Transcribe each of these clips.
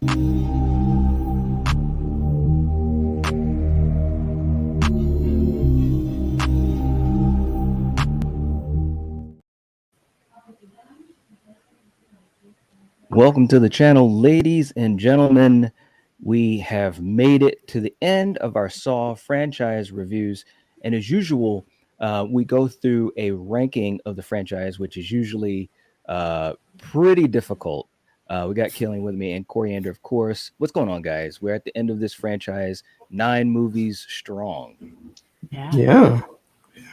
Welcome to the channel, ladies and gentlemen. We have made it to the end of our Saw franchise reviews. And as usual, we go through a ranking of the franchise, which is usually pretty difficult. We got Killing with me and Coriander, of course. What's going on, guys? We're at the end of this franchise, 9 movies strong. Yeah.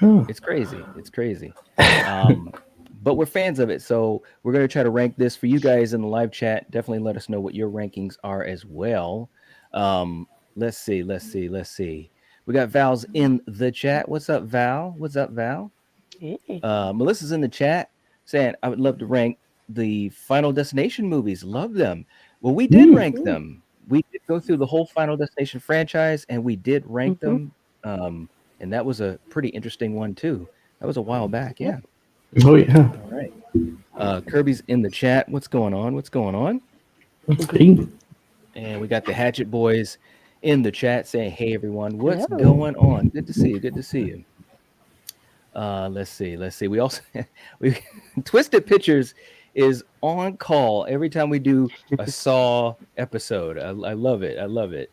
It's crazy. It's crazy. But we're fans of it. So we're going to try to rank this for you guys in the live chat. Definitely let us know what your rankings are as well. Let's see. We got Val's in the chat. What's up, Val? Hey. Melissa's in the chat saying, I would love to rank the Final Destination movies. Love them. Well, we did rank them. We did go through the whole Final Destination franchise and we did rank them. And that was a pretty interesting one too. That was a while back. Yeah. Oh yeah. All right. Kirby's in the chat. What's going on? Okay. And we got the Hatchet Boys in the chat saying, hey everyone, what's going on? Good to see you. Let's see. We also Twisted Pictures is on call every time we do a Saw episode. I love it.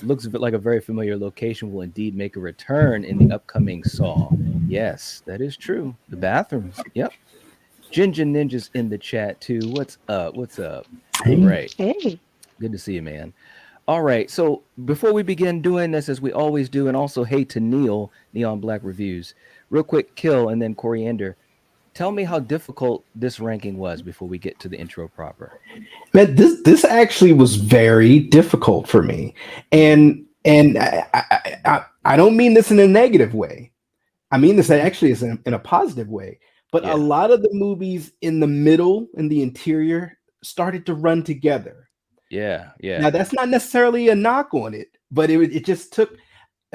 Looks a bit like a very familiar location will indeed make a return in the upcoming Saw. Yes, that is true. The bathrooms. Yep. Ginger Ninja's in the chat too. What's up? All right. Hey. Good to see you, man. All right. So before we begin doing this, as we always do, and also hey to Neon Black Reviews, real quick, Kill and then Coriander. Tell me how difficult this ranking was before we get to the intro proper. Man, this actually was very difficult for me, and I don't mean this in a negative way. I mean this actually is in a positive way. But a lot of the movies in the middle and the interior started to run together. Yeah. Now that's not necessarily a knock on it, but it just took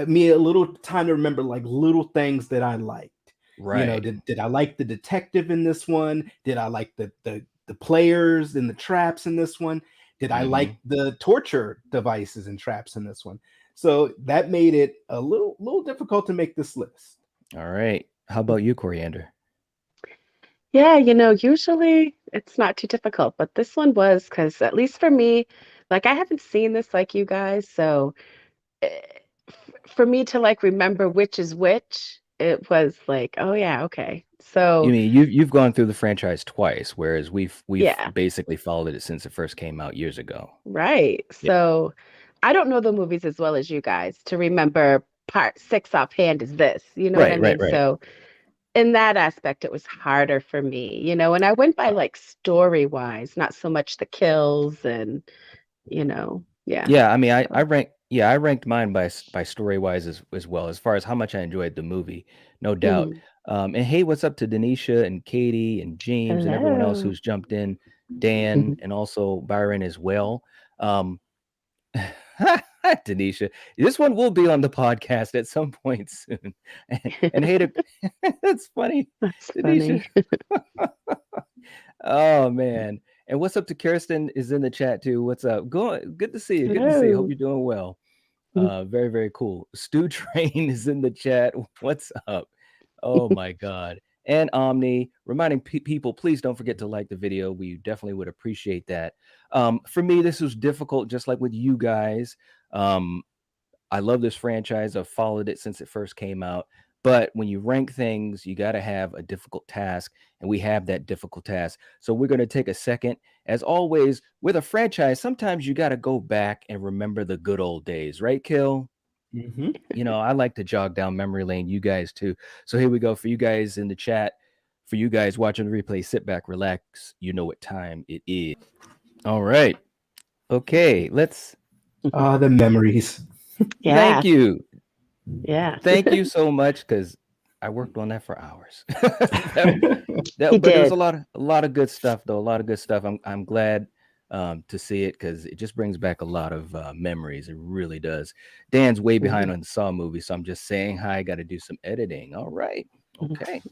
me a little time to remember like little things that I liked. Right. You know, did I like the detective in this one? Did I like the players and the traps in this one? Did I like the torture devices and traps in this one? So that made it a little difficult to make this list. All right. How about you, Coriander? Yeah, usually it's not too difficult, but this one was because at least for me, like I haven't seen this like you guys, so for me to like remember which is which, it was like, oh yeah, okay. So you mean you've gone through the franchise twice, whereas we've basically followed it since it first came out years ago. Right. Yeah. So I don't know the movies as well as you guys to remember part 6 offhand is this. You know what I mean? Right. So in that aspect, it was harder for me, and I went by like story wise, not so much the kills and, yeah. Yeah, I mean, I ranked mine by story wise as well, as far as how much I enjoyed the movie, no doubt. And hey, what's up to Denisha and Katie and James and everyone else Hello. who's jumped in, Dan and also Byron as well. Denisha, this one will be on the podcast at some point soon. And hey, that's funny. That's Denisha. funny. Oh man. And what's up to Kirsten is in the chat too. What's up? Good to see you. Good to see you. Hope you're doing well. Very, very cool. Stew Train is in the chat. What's up? Oh my God. And Omni, reminding people, please don't forget to like the video. We definitely would appreciate that. For me, this was difficult, just like with you guys. I love this franchise. I've followed it since it first came out. But when you rank things, you got to have a difficult task, and we have that difficult task. So we're going to take a second. As always, with a franchise, sometimes you got to go back and remember the good old days, right, Kill? I like to jog down memory lane, you guys too. So here we go. For you guys in the chat, for you guys watching the replay, sit back, relax. You know what time it is. All right. Okay, let's. The memories. Yeah. Thank you. Yeah. Thank you so much, because I worked on that for hours. But there's a lot of good stuff, though. A lot of good stuff. I'm glad to see it, because it just brings back a lot of memories. It really does. Dan's way behind on the Saw movie, so I'm just saying hi. Got to do some editing. All right. Okay.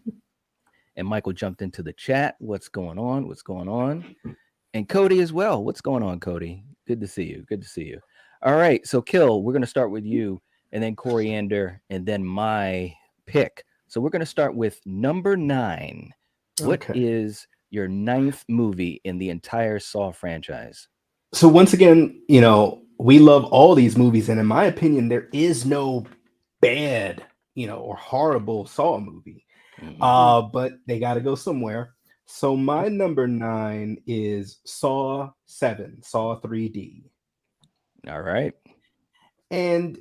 And Michael jumped into the chat. What's going on? And Cody as well. What's going on, Cody? Good to see you. Good to see you. All right. So, Kill, we're going to start with you, and then Coriander, and then my pick. So, we're going to start with number 9. What Okay. is your 9th movie in the entire Saw franchise? So once again, we love all these movies, and in my opinion, there is no bad, or horrible Saw movie. Hmm. But they got to go somewhere. So my number 9 is Saw 7, Saw 3D. All right. And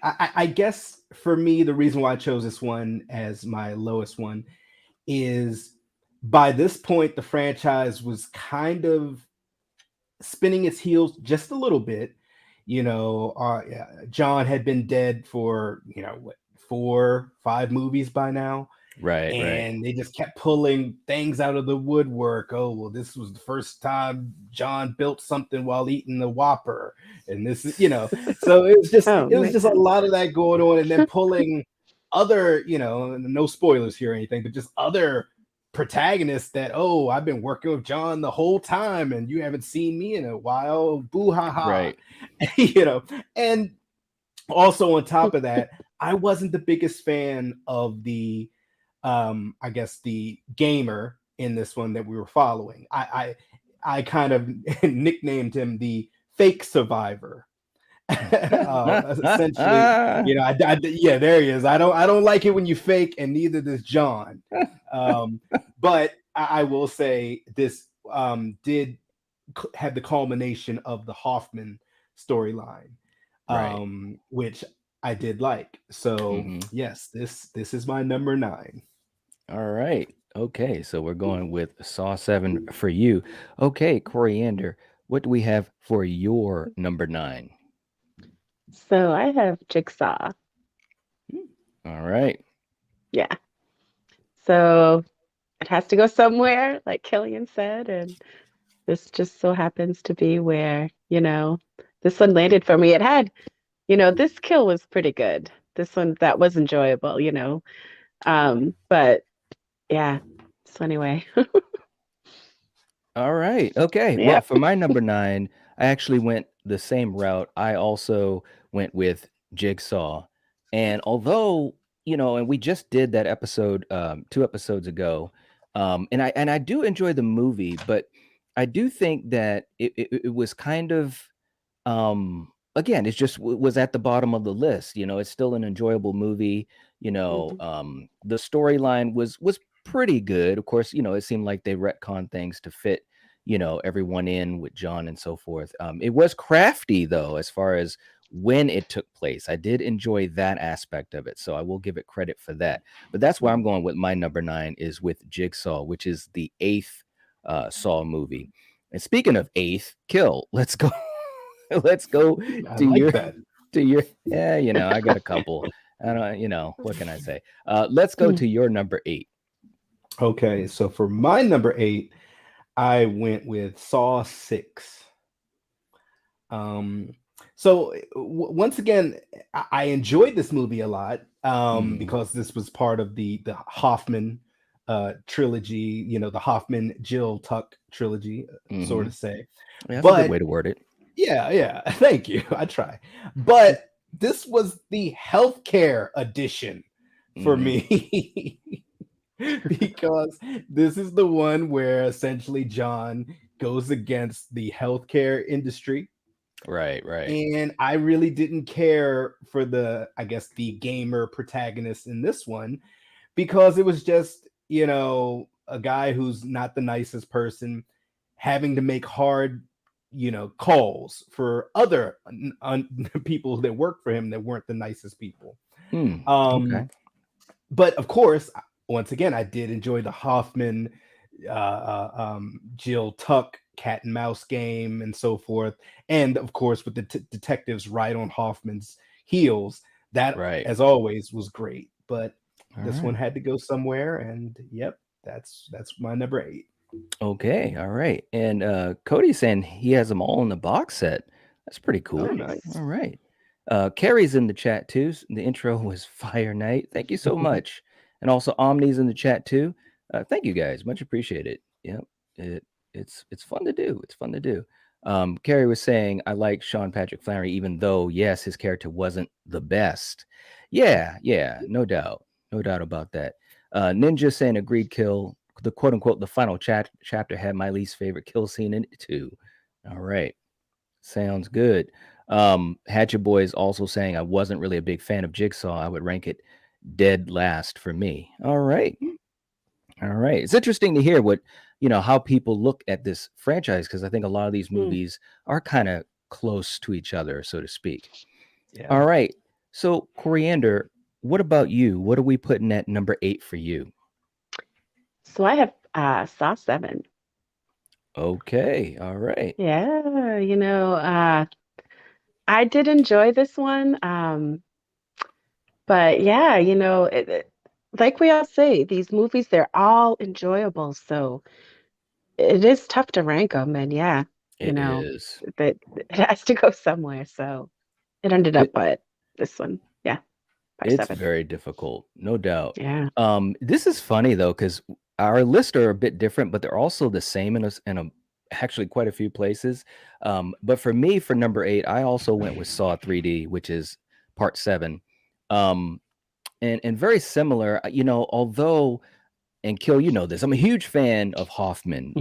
I guess for me, the reason why I chose this one as my lowest one is by this point the franchise was kind of spinning its heels just a little bit. Yeah, John had been dead for what, 4, 5 movies by now, Right. Right. and they just kept pulling things out of the woodwork. Oh, well, this was the first time John built something while eating the Whopper, and this is so Oh it was man. just a lot of that going on, and then pulling other, no spoilers here or anything, but just other protagonists that, oh, I've been working with John the whole time and you haven't seen me in a while, boo ha ha. Right. And also on top of that, I wasn't the biggest fan of the I guess the gamer in this one that we were following. I kind of nicknamed him the fake survivor. Essentially, yeah, there he is. I don't like it when you fake, and neither does John. But I will say this did have the culmination of the Hoffman storyline, Right. which I did like. So Hmm. yes, this is my number 9. All right. Okay. So, we're going with Saw 7 for you. Okay. Coriander, what do we have for your number 9? So I have Jigsaw. All right. Yeah. So it has to go somewhere, like Killian said, and this just so happens to be where, this one landed for me. It had, this kill was pretty good. This one that was enjoyable. But yeah. So anyway. All right. Okay. Well, Yeah. for my number 9, I actually went the same route. I also went with Jigsaw. And although, and we just did that episode 2 episodes ago, and I do enjoy the movie, but I do think that it was kind of again, it's just was at the bottom of the list. It's still an enjoyable movie. Mhm. The storyline was pretty good. Of course, it seemed like they retconned things to fit, everyone in with John and so forth. It was crafty though, as far as when it took place. I did enjoy that aspect of it, so I will give it credit for that. But that's why I'm going with my number 9 is with Jigsaw, which is the 8th Saw movie. And speaking of 8th kill, let's go. Let's go I to like your that. yeah, I got a couple. I don't, what can I say? Let's go Mm. to your number 8. Okay, so for my number 8, I went with Saw 6. Um, so once again, I enjoyed this movie a lot Mm, because this was part of the Hoffman trilogy, the Hoffman Jill Tuck trilogy, so mm-hmm. to say. Yeah, that's a good way But to word it. yeah, thank you. I try. But this was the healthcare edition for Mm-hmm. me. Because this is the one where essentially John goes against the healthcare industry. Right, right, And I really didn't care for I guess, the gamer protagonist in this one because it was just, a guy who's not the nicest person having to make hard, calls for other people that work for him that weren't the nicest people. mm, Um, okay, but of course, once again, I did enjoy the Hoffman, Jill Tuck cat and mouse game and so forth, and of course with the detectives right on Hoffman's heels. That, right. as always, was great. But All this one right. had to go somewhere, and yep, that's my number 8. Okay, all right. And Cody's saying he has them all in the box set. That's pretty Oh, cool. nice. Nice. All right. Carrie's in the chat too. The intro was Fire Night. Thank you so much. And also Omni's in the chat too. Thank you guys. Much appreciated. Yep. It it's fun to do. It's fun to do. Carrie was saying, I like Sean Patrick Flanery, even though, yes, his character wasn't the best. Yeah, yeah, no doubt. No doubt about that. Ninja saying, agreed kill. The quote unquote, the final chapter had my least favorite kill scene in it, too. All right. Sounds good. Hatchet Boys also saying, I wasn't really a big fan of Jigsaw. I would rank it dead last for me. All right. All right. It's interesting to hear what, how people look at this franchise, because I think a lot of these Mm. movies are kind of close to each other, so to speak. Yeah. All right. So, Coriander, what about you? What are we putting at number 8 for you? So I have Saw 7. Okay. All right. Yeah, I did enjoy this one. But yeah, like we all say, these movies, they're all enjoyable. So it is tough to rank them. And yeah, you It know, is. that it has to go somewhere. So it ended up It, at this one. Yeah, by it's 7. very difficult, no doubt. Yeah. This is funny though, because our lists are a bit different, but they're also the same in a actually quite a few places. But for me, for number 8, I also went with Saw 3D, which is part 7. Um, and very similar, although, and Kill, this, I'm a huge fan of Hoffman,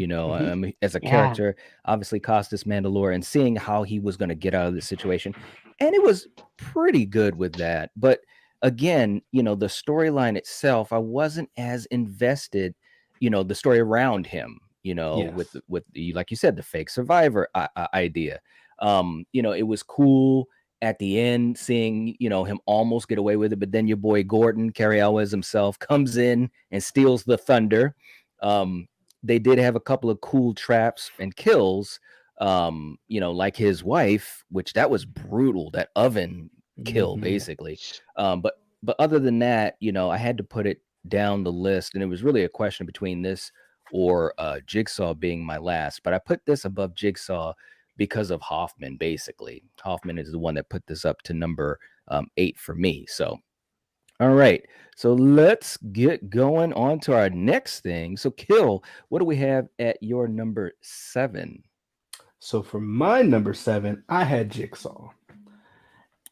as a Yeah. character, obviously Costas Mandalore, and seeing how he was going to get out of this situation. And it was pretty good with that. But again, the storyline itself, I wasn't as invested, the story around him, with Yes. the, like you said, the fake survivor idea. It was cool at the end, seeing him almost get away with it, but then your boy Gordon, Cary Elwes himself, comes in and steals the thunder. They did have a couple of cool traps and kills, like his wife, which that was brutal, that oven kill Mhm. basically. But other than that, I had to put it down the list, and it was really a question between this or Jigsaw being my last, but I put this above Jigsaw because of Hoffman. Basically, Hoffman is the one that put this up to number 8 for me. So, all right. So let's get going on to our next thing. So, Kill, what do we have at your number 7? So for my number 7, I had Jigsaw.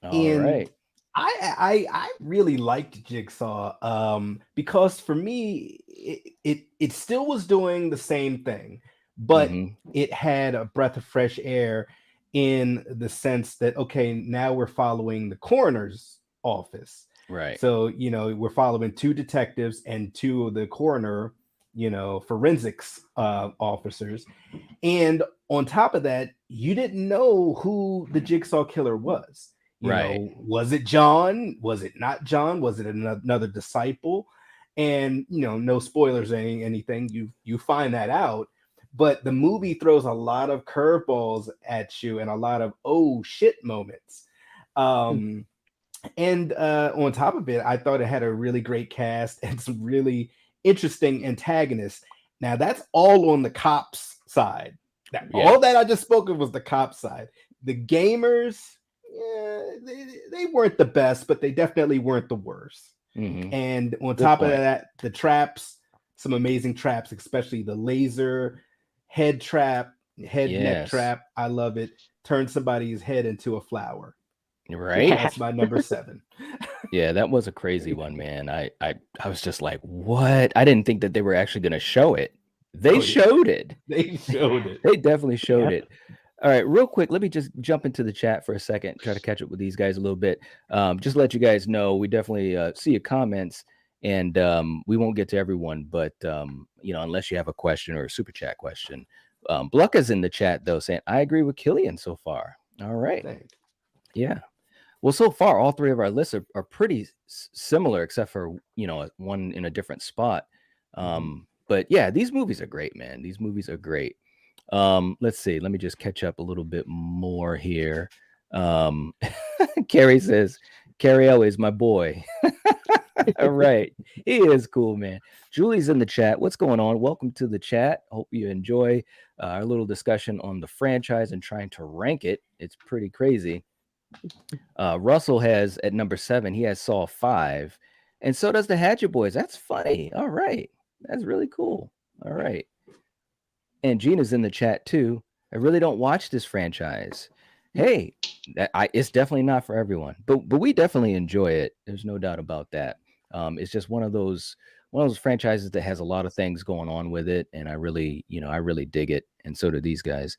All And right. I really liked Jigsaw because for me it still was doing the same thing, but Mm-hmm. it had a breath of fresh air in the sense that okay, now we're following the coroner's office. Right. So, we're following two detectives and two of the coroner, forensics officers. And on top of that, you didn't know who the Jigsaw killer was. Right. Was it John? Was it not John? Was it another disciple? And no spoilers or anything. You find that out, but the movie throws a lot of curveballs at you and a lot of oh shit moments. Um, and on top of it, I thought it had a really great cast and some really interesting antagonists. Now that's all on the cops side. Yeah. All that I just spoke of was the cop side. The gamers, yeah, they weren't the best, but they definitely weren't the worst. Mm-hmm. And on Good top of point. that, the traps, some amazing traps, especially the laser head trap, head neck Yes. trap. I love it. Turn somebody's head into a flower. Right. Yeah. That's my number 7. Yeah, that was a crazy one, man. I was just like, what? I didn't think that they were actually going to show it. They Oh yeah, showed it. they showed it. They definitely showed Yep. it. All right, real quick, let me just jump into the chat for a second, try to catch up with these guys a little bit. Just to let you guys know, we definitely see your comments, and we won't get to everyone, but unless you have a question or a super chat question. Blucka's in the chat though, saying I agree with Killian so far. All right, Thanks. yeah. Well, so far, all three of our lists are pretty similar, except for one in a different spot. But yeah, these movies are great, man. These movies are great. Let's see. Let me just catch up a little bit more here. Carrie says, Carrie is my boy. All right. He is cool, man. Julie's in the chat. What's going on? Welcome to the chat. Hope you enjoy our little discussion on the franchise and trying to rank it. It's pretty crazy. Russell has at number 7, he has Saw 5. And so does the Hatchet Boys. That's funny. All right. That's really cool. All right. And Gina's in the chat too. I really don't watch this franchise. Hey, it's definitely not for everyone, but we definitely enjoy it. There's no doubt about that. It's just one of those franchises that has a lot of things going on with it, and I really, I really dig it, and so do these guys.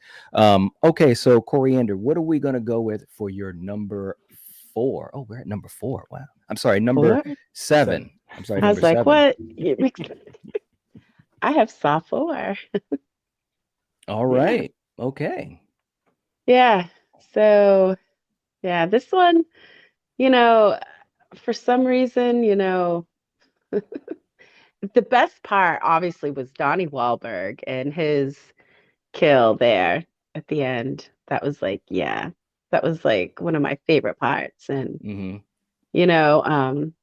Okay, so Coriander, what are we gonna go with for your number four? Oh, we're at number four. Wow. I'm sorry, number Four? seven. Seven. I'm sorry, I number was like, seven. what? I have saw four. All Yeah. right. Okay. Yeah. So, yeah, this one, you know, for some reason, the best part obviously was Donnie Wahlberg and his kill there at the end. That was like, yeah, that was like one of my favorite parts. And, Mm-hmm. you know, um,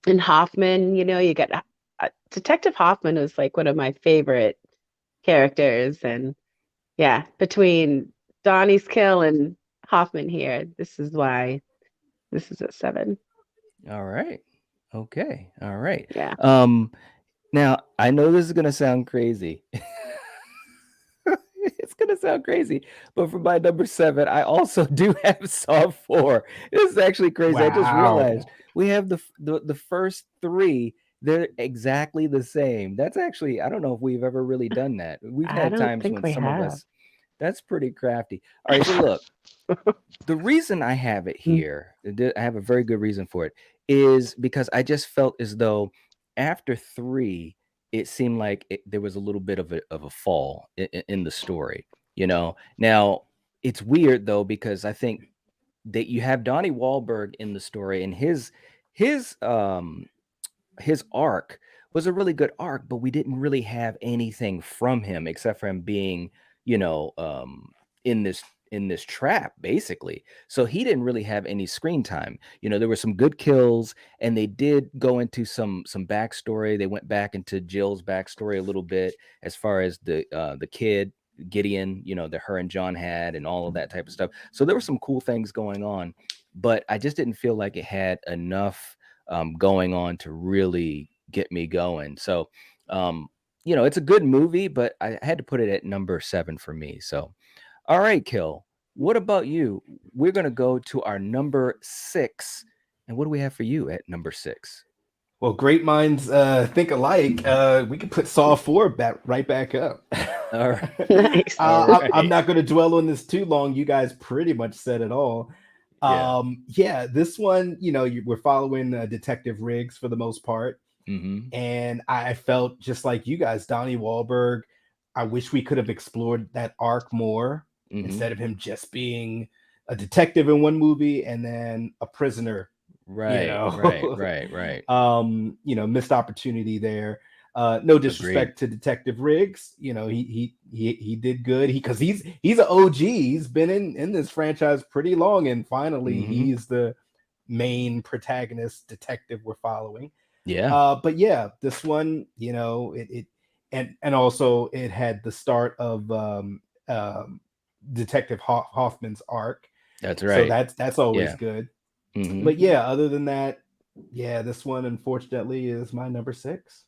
and Hoffman, you get Detective Hoffman was like one of my favorite characters. And yeah, between Donnie's kill and Hoffman here, this is why this is a seven. All right. Okay. All right. Yeah. Um, now I know this is gonna sound crazy. It's gonna sound crazy, but for my number seven, I also do have Saw 4. This is actually crazy. I just realized Wow. we have the first three. They're exactly the same. That's actually, I don't know if we've ever really done that. We've I had don't times think when we some of have. us, that's pretty crafty. All right, so look, the reason I have it here, I have a very good reason for it, is because I just felt as though after three, it seemed like there was a little bit of a fall in the story. Now it's weird though because I think that you have Donnie Wahlberg in the story, and his um his arc was a really good arc, but we didn't really have anything from him except for him being, you know, um, in this trap basically. So he didn't really have any screen time. There were some good kills, and they did go into some backstory. They went back into Jill's backstory a little bit as far as the kid Gideon, that her and John had, and all of that type of stuff. So there were some cool things going on, but I just didn't feel like it had enough going on to really get me going. So, it's a good movie, but I had to put it at number seven for me. So, all right, Kill. What about you? We're gonna go to our number six, and what do we have for you at number six? Well, great minds think alike. We could put Saw 4 back right back up. All right, Nice. all I'm right, not going to dwell on this too long. You guys pretty much said it all. yeah. Yeah, this one, we're following Detective Riggs for the most part. Mm-hmm. And I felt just like you guys, Donnie Wahlberg. I wish we could have explored that arc more Mm-hmm. instead of him just being a detective in one movie and then a prisoner, you Right, right, know. right, right. Missed opportunity there. No Agreed. disrespect to Detective Riggs. He did good. He's an OG. He's been in this franchise pretty long, and finally Mm-hmm. he's the main protagonist detective we're following. Yeah, But yeah, this one, it and also it had the start of Detective Hoffman's arc, that's so right. that's always Yeah. good. Mm-hmm. But yeah, other than that, yeah, this one unfortunately is my number six.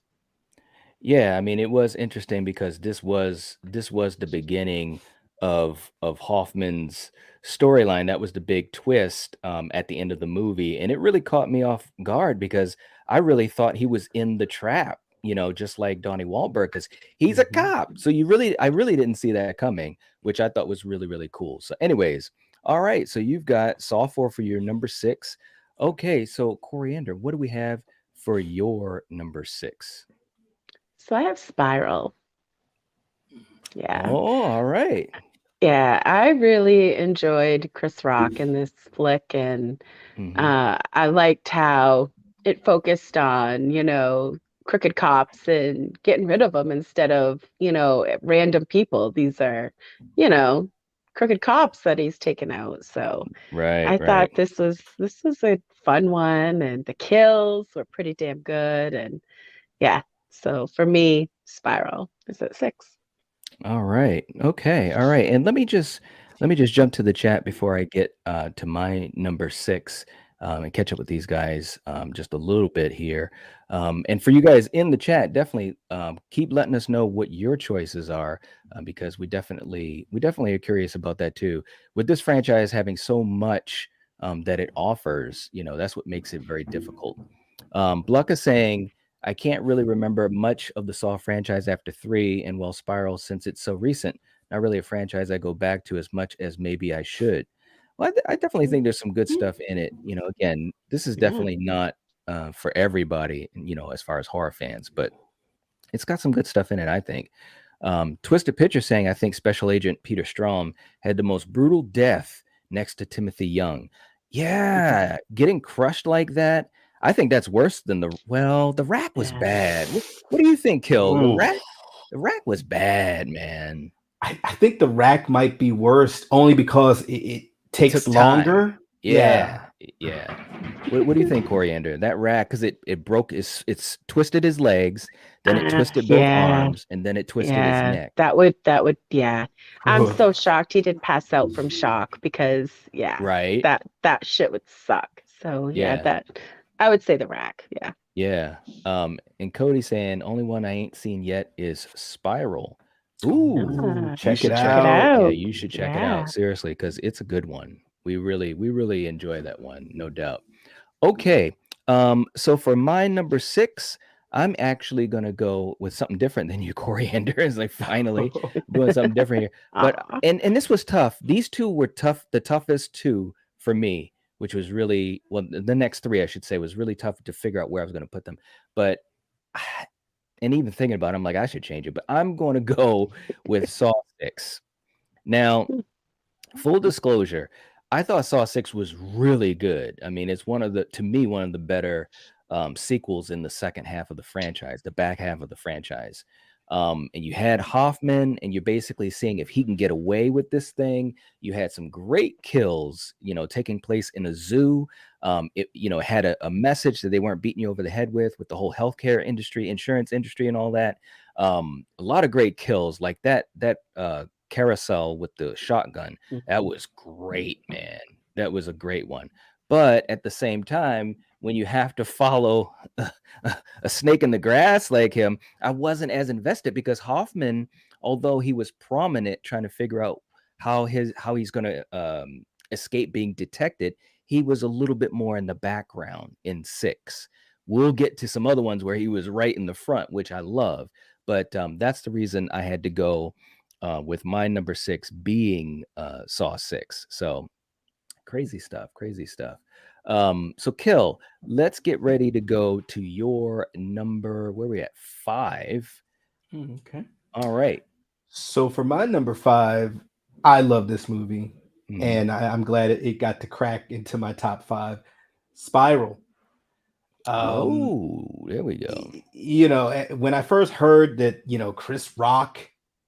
Yeah, I mean, it was interesting because this was the beginning of Hoffman's storyline. That was the big twist at the end of the movie, and it really caught me off guard because I really thought he was in the trap, just like Donnie Wahlberg, because he's a Mhm. cop. So I really didn't see that coming, which I thought was really really cool. So, anyways, all right, so you've got Saw 4 for your number six. Okay, so Coriander, what do we have for your number six? So I have Spiral. Yeah. Oh, all right. Yeah, I really enjoyed Chris Rock in this flick, and Mhm. I liked how it focused on, crooked cops and getting rid of them instead of, random people. These are, you know, crooked cops that he's taken out. So Right, I right. thought this was a fun one, and the kills were pretty damn good. And yeah, so for me, Spiral is at six. All right. Okay. All right. And let me just jump to the chat before I get to my number six. and catch up with these guys just a little bit here. And for you guys in the chat, definitely keep letting us know what your choices are, because we definitely are curious about that too. With this franchise having so much that it offers, that's what makes it very difficult. Bluck is saying, I can't really remember much of the Saw franchise after 3 and well, Spiral, since it's so recent. Not really a franchise I go back to as much as maybe I should. Well, I definitely think there's some good stuff in it. Again, this is Yeah. definitely not for everybody, as far as horror fans, but it's got some good stuff in it, I think. Twisted Picture saying, I think Special Agent Peter Strom had the most brutal death next to Timothy Young. Yeah, getting crushed like that. I think that's worse than the rack was Yeah. bad. What do you think, Kill? The Ooh. rack was bad, man. I think the rack might be worse only because it takes took time. longer. Yeah. What do you think, Coriander? That rack, because it broke it's twisted his legs, then it twisted both Yeah. arms, and then it twisted his Yeah. neck. That would, yeah. I'm Ugh. so shocked he didn't pass out from shock because, yeah, Right? that shit would suck. So, yeah, Yeah. I would say the rack. Yeah. Yeah. And Cody saying only one I ain't seen yet is Spiral. Ooh, Ooh, Ah, check should it check it out. yeah, out. you should check it Yeah. out seriously, because it's a good one. We really enjoy that one, no doubt. Okay. So for my number 6, I'm actually gonna go with something different than you, Coriander. Is like finally doing something different here. But Aw. and this was tough. These two were tough, the toughest two for me, which was really, well, the next 3 I should say was really tough to figure out where I was gonna put them. But and even thinking about it, I'm like, I should change it. But I'm gonna go with Saw 6. Now, full disclosure, I thought Saw 6 was really good. I mean, it's to me, one of the better sequels in the second half of the franchise, the back half of the franchise. And you had Hoffman, and you're basically seeing if he can get away with this thing. You had some great kills, taking place in a zoo. It had a message that they weren't beating you over the head with the whole healthcare industry, insurance industry, and all that. A lot of great kills, like that carousel with the shotgun. That was great, man. That was a great one. But at the same time, when you have to follow a snake in the grass like him, I wasn't as invested, because Hoffman, although he was prominent trying to figure out how he's going to escape being detected, he was a little bit more in the background in 6. We'll get to some other ones where he was right in the front, which I love. But that's the reason I had to go with my number 6 being Saw 6. So crazy stuff. So Kill, let's get ready to go to your number. Where are we at? 5. Okay. All right. So for my number 5, I love this movie, Mhm. and I'm glad it got to crack into my top 5. Spiral. Oh, there we go. When I first heard that, Chris Rock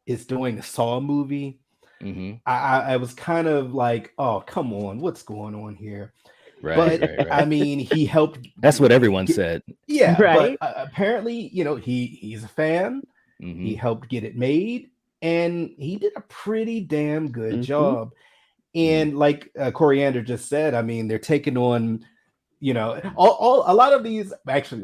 is doing a Saw movie, hmm I was kind of like, oh, come on, what's going on here? Right, But right. I mean, he helped. That's what everyone said. Yeah, but Right? apparently, he's a fan. He hmm helped get it made, and he did a pretty damn good Mm-hmm. job. And like Coriander just said, I mean, they're taking on, a lot of these, actually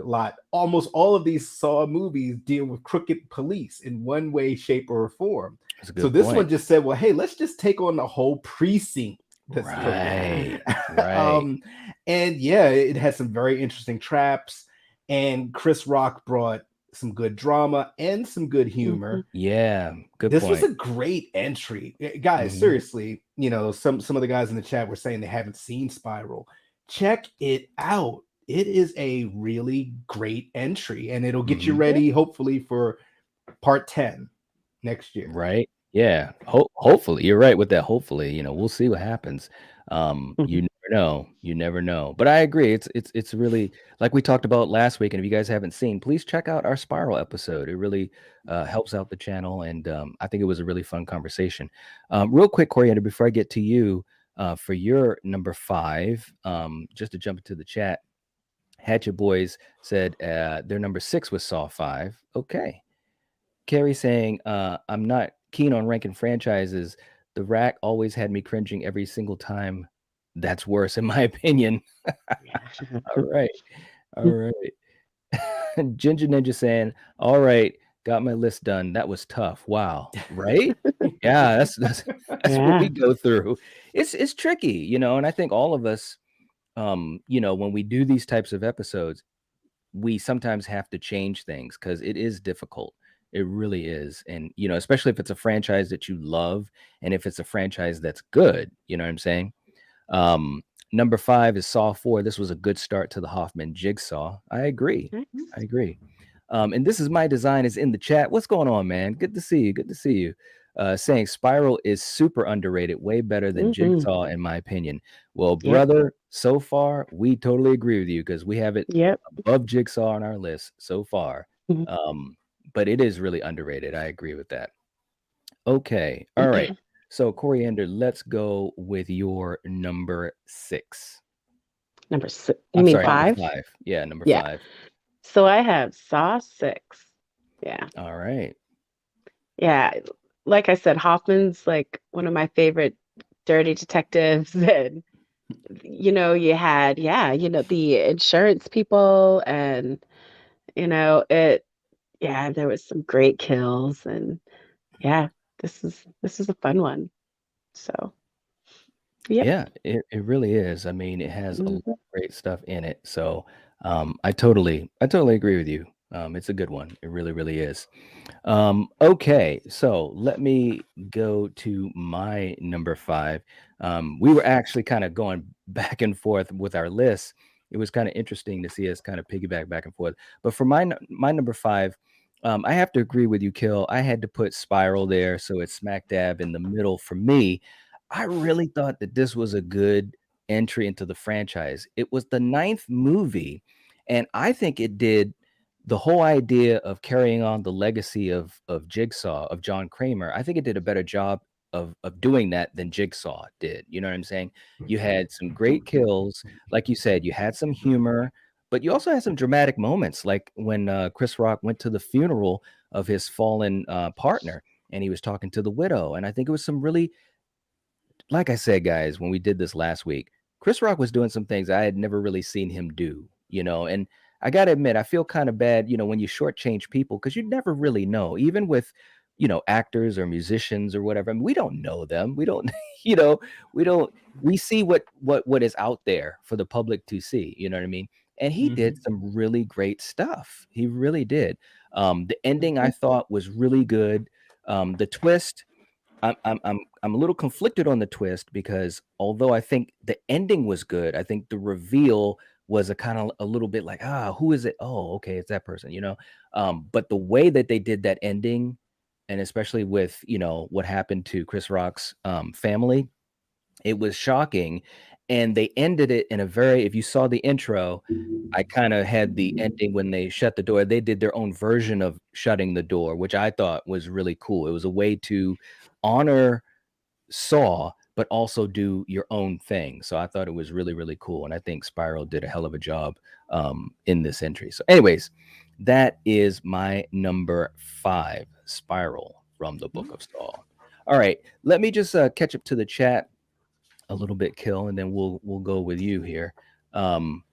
almost all of these Saw movies deal with crooked police in one way, shape, or form. That's a So good this point. one just said, well, hey, let's just take on the whole precinct that's crooked. Right. And yeah, it had some very interesting traps, and Chris Rock brought some good drama and some good humor. Yeah, good This was point. a great entry, guys. Mhm. Seriously, some of the guys in the chat were saying they haven't seen Spiral. Check it out. It is a really great entry, and it'll get you Mhm. ready, hopefully, for part 10 next year. Right. Yeah. Hopefully, you're right with that. Hopefully, we'll see what happens. You never know. You never know. But I agree. It's really, like we talked about last week. And if you guys haven't seen, please check out our Spiral episode. It really helps out the channel, and I think it was a really fun conversation. Real quick, Coriander, before I get to you for your number 5, just to jump into the chat, Hatchet Boys said their number 6 was Saw 5. Okay. Carrie saying, I'm not keen on ranking franchises. The Rack always had me cringing every single time that's worse in my opinion. Yeah. All right. All right. Ginger Ninja saying, "All right, got my list done. That was tough. Wow, right? Yeah, that's that's what we Yeah. go through. It's tricky, and I think all of us, when we do these types of episodes, we sometimes have to change things because it is difficult. It really is, and especially if it's a franchise that you love, and if it's a franchise that's good. You know what I'm saying? Um, Number 5 is Saw 4. This was a good start to the Hoffman Jigsaw. I agree. Nice. I agree. And this is my design is in the chat. What's going on, man? Good to see you. Good to see you. Saying Spiral is super underrated, way better than Hmm. Jigsaw, in my opinion. Well, Yep. brother, so far we totally agree with you because we have it Yep. above Jigsaw on our list so far. Mhm. But it is really underrated. I agree with that. Okay. All right. So Coriander, let's go with your number 6. Number six. You I'm mean sorry, number five? 5. Yeah, number Yeah. 5. So I have Saw 6. Yeah. All right. Yeah. Like I said, Hoffman's like one of my favorite dirty detectives. And, you had, yeah, the insurance people and, yeah, there was some great kills and yeah, this is a fun one. So, yep. Yeah, it really is. I mean, it has a lot Mhm. of great stuff in it. So, I totally agree with you. It's a good one. It really, really is. Okay, so let me go to my number 5. We were actually kind of going back and forth with our lists. It was kind of interesting to see us kind of piggyback back and forth. But for my number 5, I have to agree with you, Kill. I had to put Spiral there, so it's smack dab in the middle for me. I really thought that this was a good entry into the franchise. It was the ninth movie, and I think it did the whole idea of carrying on the legacy of Jigsaw, of John Kramer. I think it did a better job of doing that than Jigsaw did. You know what I'm saying? You had some great kills, like you said. You had some humor, but you also had some dramatic moments, like when Chris Rock went to the funeral of his fallen partner, and he was talking to the widow. And I think it was some really, like I said, guys, when we did this last week, Chris Rock was doing some things I had never really seen him do, and I got to admit, I feel kind of bad, when you shortchange people because you never really know, even with, actors or musicians or whatever. I mean, we don't know them. We don't, you know, we don't, we see what is out there for the public to see. You know what I mean? And he did some really great stuff. He really did. The ending I Mhm. thought was really good. The twist, I'm a little conflicted on the twist because although I think the ending was good, I think the reveal was a kind of a little bit like, who is it? Oh, okay, it's that person, But the way that they did that ending, and especially with what happened to Chris Rock's family, it was shocking. And they ended it in a very, if you saw the intro, I kind of had the ending when they shut the door. They did their own version of shutting the door, which I thought was really cool. It was a way to honor Saw, but also do your own thing. So I thought it was really, really cool. And I think Spiral did a hell of a job in this entry. So, anyways, that is my number 5, Spiral from the Book of Saw. All right, let me just catch up to the chat a little bit, Kill, and then we'll go with you here. Um,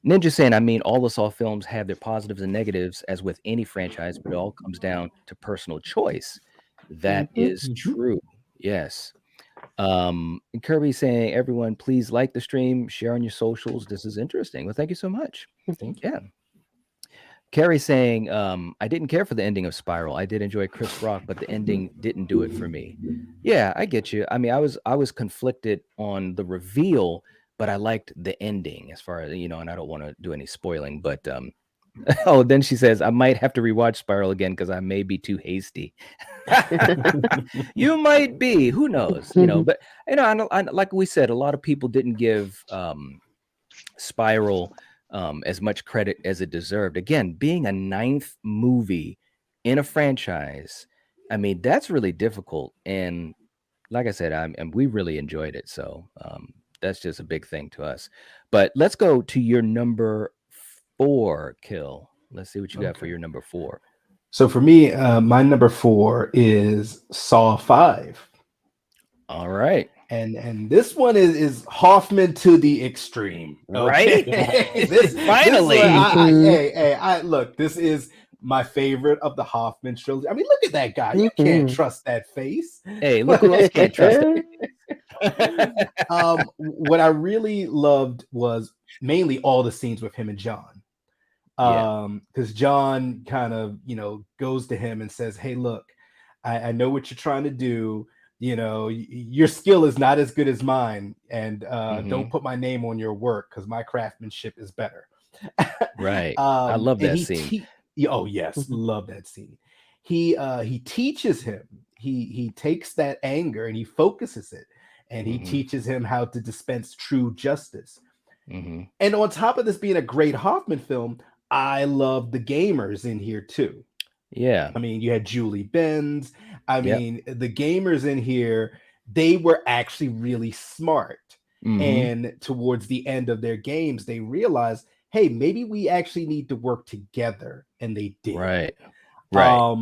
Ninja saying, I mean, all the Saw films have their positives and negatives, as with any franchise, but it all comes down to personal choice. That Mhm. is true. Yes. And Kirby saying, everyone, please like the stream, share on your socials. This is interesting. Well, thank you so much. Yeah. Carrie saying, I didn't care for the ending of Spiral. I did enjoy Chris Rock, but the ending didn't do it for me. Yeah, I get you. I mean, I was conflicted on the reveal, but I liked the ending as far as, and I don't want to do any spoiling, but oh, then she says, I might have to rewatch Spiral again because I may be too hasty. You might be, who knows, but like we said, a lot of people didn't give Spiral as much credit as it deserved. Again, being a ninth movie in a franchise, I mean, that's really difficult. And like I said, and we really enjoyed it. So that's just a big thing to us. But let's go to your number 4, Kill. Let's see what you got for your number 4. So for me, my number 4 is Saw 5. All right. And this one is Hoffman to the extreme. Right? Okay, Yes. this one, Finally. look, this is my favorite of the Hoffman trilogy. I mean, look at that guy. You can't Mhm. trust that face. Hey, look who else can't trust What I really loved was mainly all the scenes with him and John. Yeah. Because John kind of, goes to him and says, "Hey, look, I know what you're trying to do. Your skill is not as good as mine, and Hmm. don't put my name on your work because my craftsmanship is better." Right. I love And that scene. oh yes, Mhm. love that scene. He teaches him. He takes that anger and he focuses it, and he Hmm. teaches him how to dispense true justice. Hmm. And on top of this being a great Hoffman film, I love the gamers in here too. Yeah. I mean, you had Julie Benz. I Yep. mean, the gamers in here, they were actually really smart. Hmm. And towards the end of their games, they realized, hey, maybe we actually need to work together. And they did. Right. Right.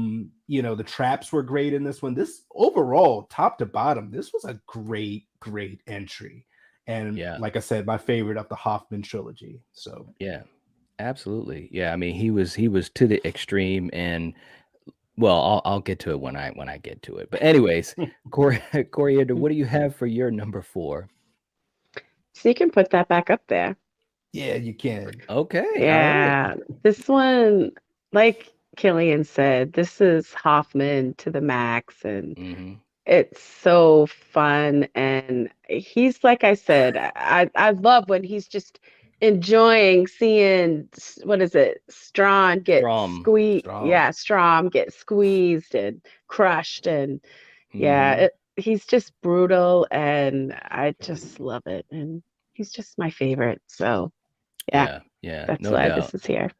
The traps were great in this one. This overall, top to bottom, this was a great, great entry. And Yeah. like I said, my favorite of the Hoffman trilogy. So Yeah. Absolutely. Yeah. I mean, he was to the extreme, and well, I'll get to it when I get to it. But anyways, Coriander, what do you have for your number 4? So you can put that back up there. yeah, you can. Okay. All right. Yeah, this one, like Killian said, this is Hoffman to the max, and Hmm. it's so fun. And he's, like I said, I love when he's just enjoying seeing, what is it, Strawn get Strom. squeezed. Strong. Yeah, Strom get squeezed and crushed. And yeah, Hmm. he's just brutal, and I just love it. And he's just my favorite. So yeah, Yeah. Yeah. that's No why doubt. this is here.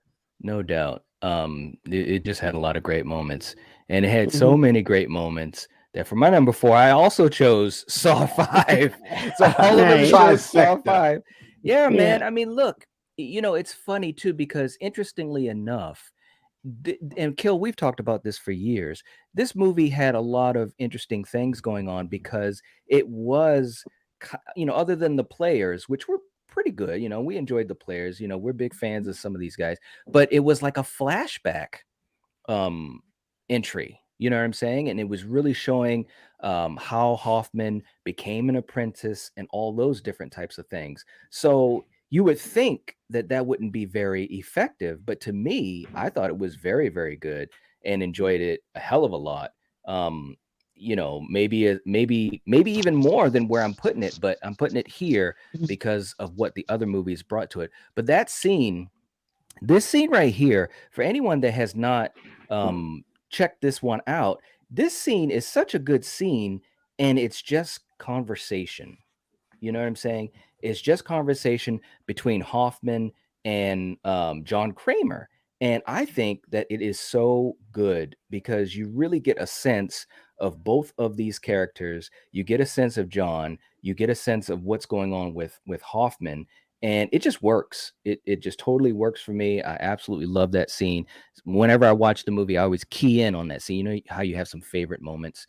No doubt. It just had a lot of great moments, and it had so Mhm. many great moments that for my number 4, I also chose Saw 5. So all of us Nice. chose Saw Trifecta. 5. Yeah, Yeah. man. I mean, look, it's funny too because interestingly enough, and Kill, we've talked about this for years. This movie had a lot of interesting things going on because it was, other than the players, which were pretty good. We enjoyed the players. We're big fans of some of these guys, but it was like a flashback um entry. You know what I'm saying? And it was really showing how Hoffman became an apprentice and all those different types of things. So you would think that that wouldn't be very effective, but to me, I thought it was very, very good and enjoyed it a hell of a lot. Um, maybe even more than where I'm putting it, but I'm putting it here because of what the other movies brought to it. But this scene right here, for anyone that has not checked this one out, this scene is such a good scene, and it's just conversation. You know what I'm saying? It's just conversation between Hoffman and John Kramer. And I think that it is so good because you really get a sense of both of these characters. You get a sense of John, you get a sense of what's going on with Hoffman, and it just works. It just totally works for me. I absolutely love that scene. Whenever I watch the movie, I always key in on that scene. You know how you have some favorite moments.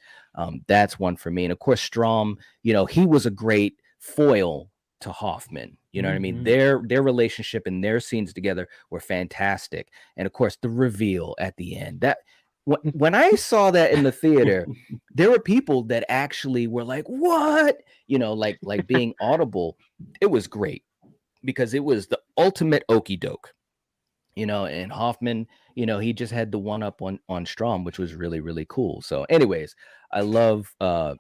That's one for me. And of course, Strom, he was a great foil to Hoffman. You know what I mean? Mhm. Their relationship and their scenes together were fantastic. And of course, the reveal at the end. That when I saw that in the theater, there were people that actually were like, "What?" Like being audible. It was great because it was the ultimate okey doke. And Hoffman, he just had the one up on Strom, which was really, really cool. So anyways, I love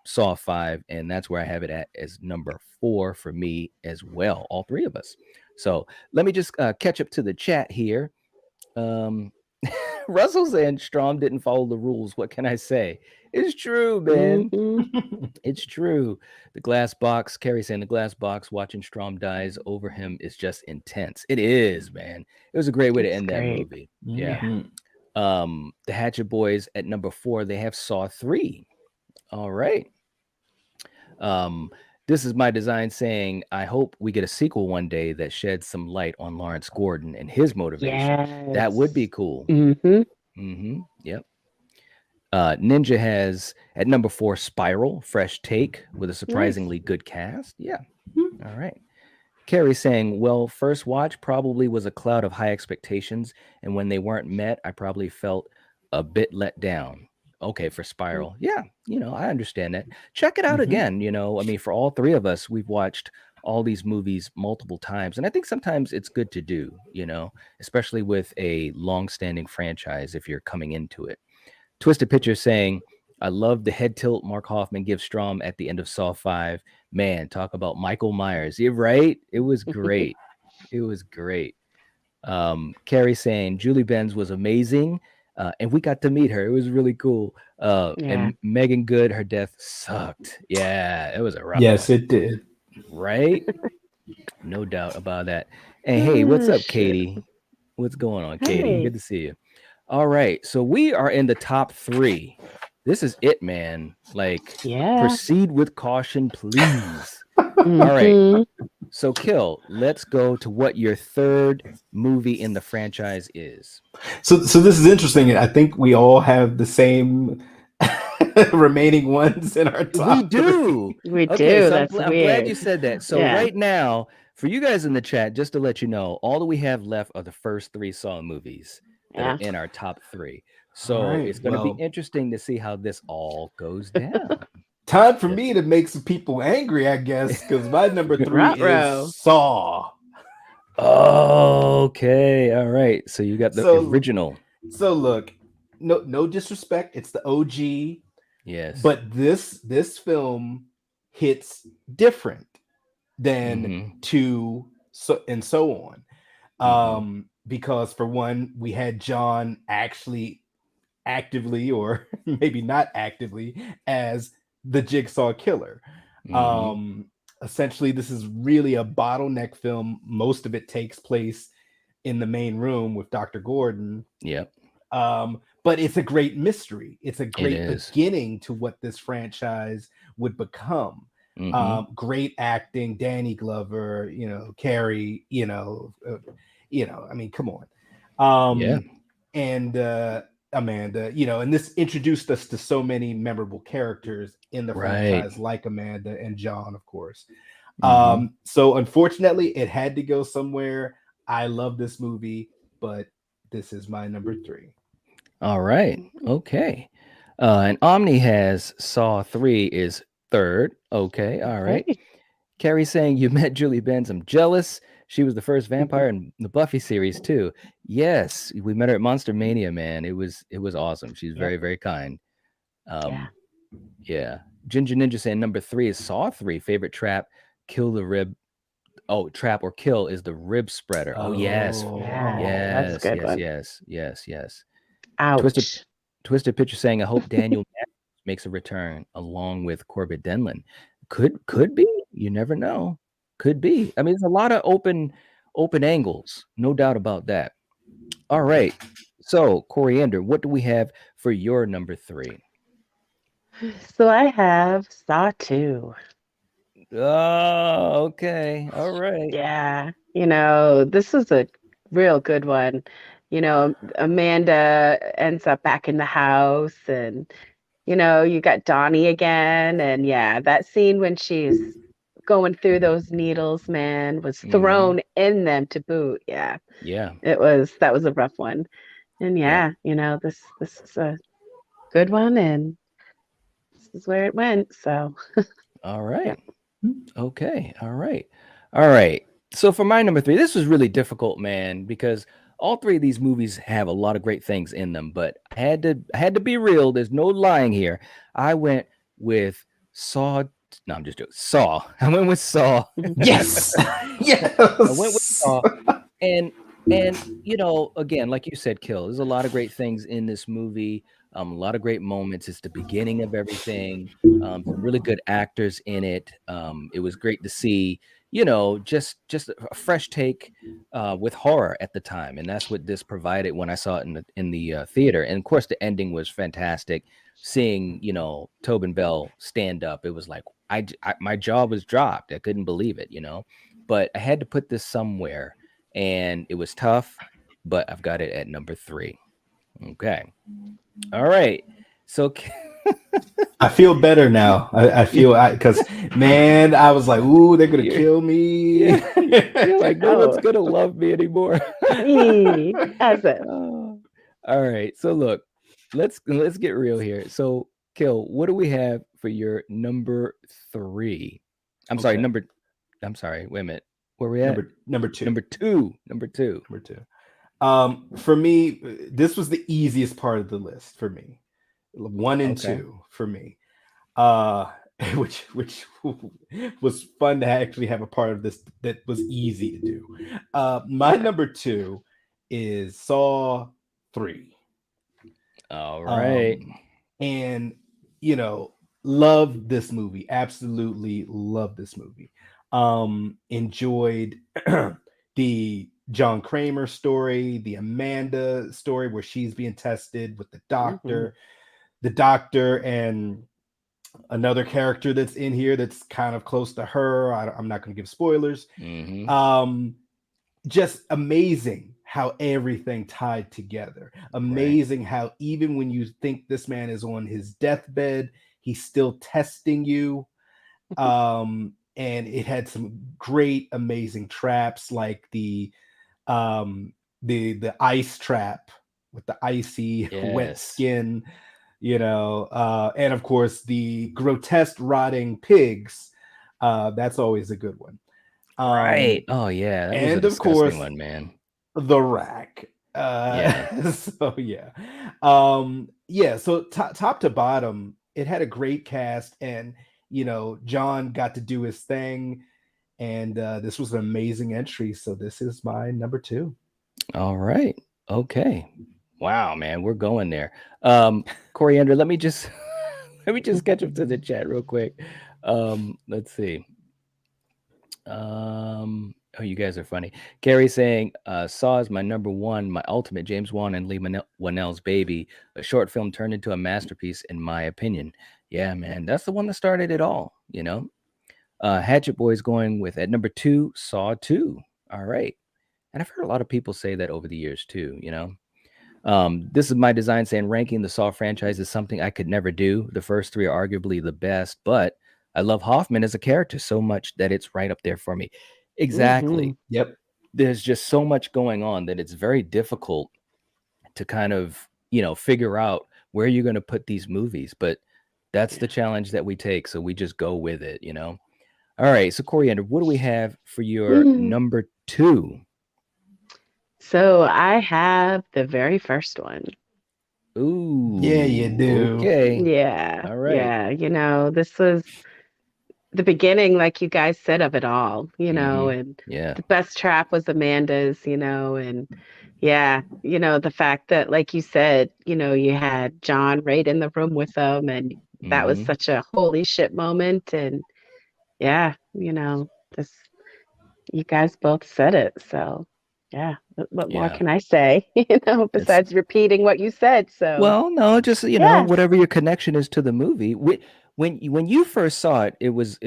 Saw 5, and that's where I have it at as number 4 for me as well, all three of us. So let me just catch up to the chat here. um Russell saying Strom didn't follow the rules. What can I say? It's true, man. Hmm. It's true. The glass box, Carrie saying the glass box, watching Strom dies over him is just intense. It is, man. It was a great way to It's end that great. movie. Yeah. Yeah. Mhm. The Hatchet Boys at number 4, they have Saw 3. All right. Um, this is my design saying, I hope we get a sequel one day that sheds some light on Lawrence Gordon and his motivation. That would be Yes. cool. Hmm. Mm-hmm. Yep. Ninja has at number 4 Spiral, fresh take with a Nice. surprisingly good cast. Yeah. All right. Carrie saying, well, first watch probably was a cloud of high expectations, and when they weren't met, I probably felt a bit let down. Okay, for Spiral. Yeah, I understand that. Check it out Mhm. again. I mean, for all three of us, we've watched all these movies multiple times, and I think sometimes it's good to do, especially with a long-standing franchise if you're coming into it. Twisted Picture saying, I love the head tilt Mark Hoffman gives Strom at the end of Saw 5. Man, talk about Michael Myers. You're right. It was great. It was great. Carrie saying, Julie Benz was amazing. And we got to meet her. It was really cool. Yeah. And Megan Good, her death sucked. Yeah, it was a rough one. Yes, it did. Right? No doubt about that. And hey, what's Oh, up, shoot. Katie? What's going on, Katie? Hey. Good to see you. All right. So we are in the top 3. This is it, man. Like, Yeah. proceed with caution, please. All right. Mm-hmm. So, Kill, let's go to what your third movie in the franchise is. So this is interesting. I think we all have the same remaining ones in our We top three. do. We Okay. do. So That's I'm glad you weird. said that. So, Yeah. right now, for you guys in the chat, just to let you know, all that we have left are the first 3 Saw movies that are Yeah. in our top 3. All So, right. it's going to be Well, interesting to see how this all goes down. time for Yes. me to make some people angry, I guess, because my number 3 is Ruh-roh. Saw. Okay. All right. So you got the So original. so look, no disrespect, it's the OG, Yes. but this film hits different than Mm-hmm. two and so on. Mm-hmm. Because for one, we had John actually actively or maybe not actively as the jigsaw killer. Mm-hmm. Um, Essentially, this is really a bottleneck film. Most of it takes place in the main room with Dr. Gordon. Yep. But it's a great mystery. It's a It great is. beginning to what this franchise would become. Mm-hmm. Great acting, Danny Glover, Carrie, I mean, come on. Yeah. And Amanda, and this introduced us to so many memorable characters in the Right. franchise, like Amanda and John, of course. Mm-hmm. So unfortunately, it had to go somewhere. I love this movie, but this is my number 3. All right. Okay. And Omni has Saw 3 is third. Okay. All right. Okay. Carrie saying you met Julie Benz. I'm jealous. She was the first vampire in the Buffy series too. Yes, we met her at Monster Mania, man. It was awesome. She's Yep. very, very kind. Yeah. Um, yeah. Ginger Ninja saying number 3 is Saw 3. Favorite trap, kill the rib. Oh, trap or kill is the rib spreader. Oh yes. Yeah. That's a Oh, Yes, good yes, one. yes, yes, yes. Twisted Ouch. Twisted Picture saying, I hope Daniel makes a return along with Corbett Denlin. Could be. You never know. Could be. I mean, there's a lot of open angles, no doubt about that. All right. So, Coriander, what do we have for your number 3? So I have Saw 2. Oh, okay. All right. Yeah. This is a real good one. Amanda ends up back in the house and you got Donnie again. And yeah, that scene when she's going through those needles, man, was Mm-hmm. thrown in them to boot. Yeah, Yeah. that was a rough one. And Yeah. yeah, this is a good one, and this is where it went. So All yeah. right. Okay. All right. All right. So for my number 3, this was really difficult, man, because all 3 of these movies have a lot of great things in them, but I had to be real. There's no lying here. I went with Saw. No, I'm just joking. Saw. I went with Saw. yes, I went with yes. Saw. And again, like you said, Kill, there's a lot of great things in this movie. A lot of great moments. It's the beginning of everything. Some really good actors in it. It was great to see, just a fresh take with horror at the time, and that's what this provided when I saw it in the theater. And of course, the ending was fantastic. Seeing Tobin Bell stand up, it was like my jaw was dropped. I couldn't believe it, but I had to put this somewhere, and it was tough, but I've got it at number 3. Okay. All right. So I feel better now. I feel because man, I was like, ooh, they're gonna you're, kill me. yeah, you're like, no one's Oh, gonna love me anymore. as if. Oh, all right. So look, let's get real here. So, Kill, what do we have for your number three? I'm sorry, Okay, number. I'm sorry. Wait a minute. Where we at? number two, Number two. Number two. number two. For me, this was the easiest part of the list for me. One and Okay. two for me. Uh, which was fun to actually have a part of this that was easy to do. My number two is Saw 3. All right. Um, and you know, love this movie. Absolutely love this movie. Enjoyed the John Kramer story, the Amanda story where she's being tested with Hmm. the doctor and another character that's in here that's kind of close to her. I'm not going to give spoilers. Mm-hmm. Um, just amazing how everything tied together. Right. Amazing how even when you think this man is on his deathbed, he's still testing you. And it had some great, amazing traps like um, the ice trap with the icy wet Yes. skin, and of course the grotesque rotting pigs. That's always a good one. Right. Um, Oh yeah, that was a and of disgusting course one, man. the rack. Yeah. So yeah, yeah. So top to bottom, it had a great cast, and John got to do his thing, and this was an amazing entry. So this is my number two. All right. Okay. Wow, man, we're going there. Coriander, let me just let me just catch up to the chat real quick. Let's see. Oh, you guys are funny. Gary saying, Saw is my number one, my ultimate James Wan and Lee Winnell's baby. A short film turned into a masterpiece, in my opinion. Yeah, man, that's the one that started it all, you know? Hatchet Boy's going with at number two, Saw 2. All right. And I've heard a lot of people say that over the years too, you know? This is my design saying ranking the Saw franchise is something I could never do. The first three are arguably the best, but I love Hoffman as a character so much that it's right up there for me. Hmm. Exactly. Yep. There's just so much going on that it's very difficult to kind of, figure out where you're going to put these movies, but that's Yeah. the challenge that we take. So we just go with it, you know? All right. So, Coriander, what do we have for your number two? So I have the very first one. Yeah, you Ooh, do. okay. Yeah, All right. yeah. This was the beginning, like you guys said, of it all, Mm-hmm. and Yeah. the best trap was Amanda's, and yeah, the fact that, like you said, you had John right in the room with them, and that was Mm-hmm. such a holy shit moment. And yeah, this, you guys both said it. So yeah, what more Yeah. can I say, It's besides repeating what you said? So well, no, just yeah, whatever your connection is to the movie. When you first saw it, it was